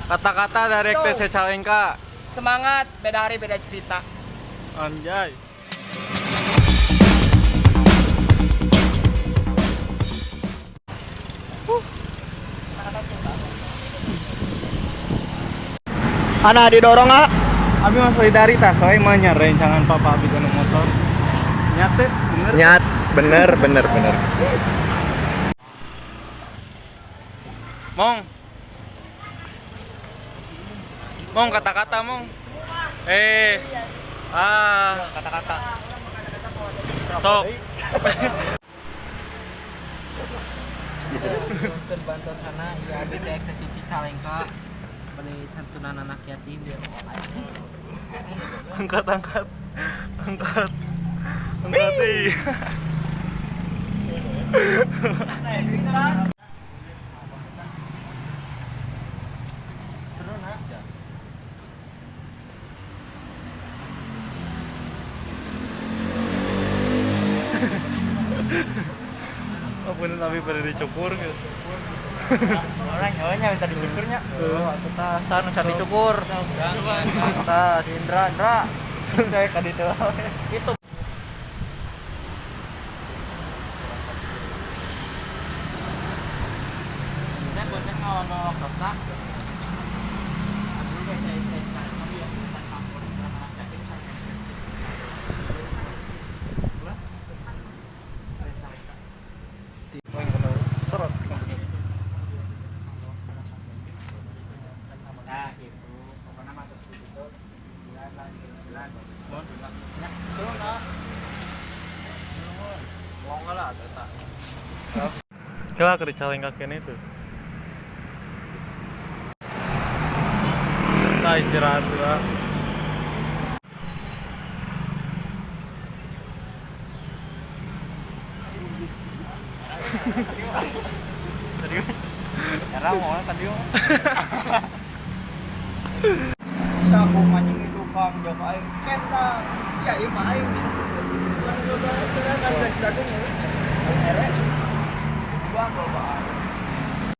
Kata-kata dari TC Calengka. Semangat, beda hari beda cerita. Anjay. Ana didorong ah. Abi mah solidaritas, soalnya mah rencangan papa abi kono motor. Nyate, bener. Nyat, bener. Mong. Mong kata-kata mong. Kata-kata. Sok. Terbantu sana ya di TC Cici Calengka. Beli santunan anak yatim ya. Angkat. Ih. Apun tapi pada dicukur gitu. Orang nyawanya minta dicukurnya. Oh, aku tah sanu cari cukur. Tah si Indra. Saya ka ditu. Itu. Ini bosan ngono kotak. Seret. Nah, itu pokoknya masuk situ. Silan. Turun lah. Wong lah eta. Coba ke Calengka kene itu. Kita istirahat dulu. Era mau tadi. Bisa aku mancing itu kang jauh aing centang. Sia ieu mah aing. Kan jagung ya. Ere. Buang loba.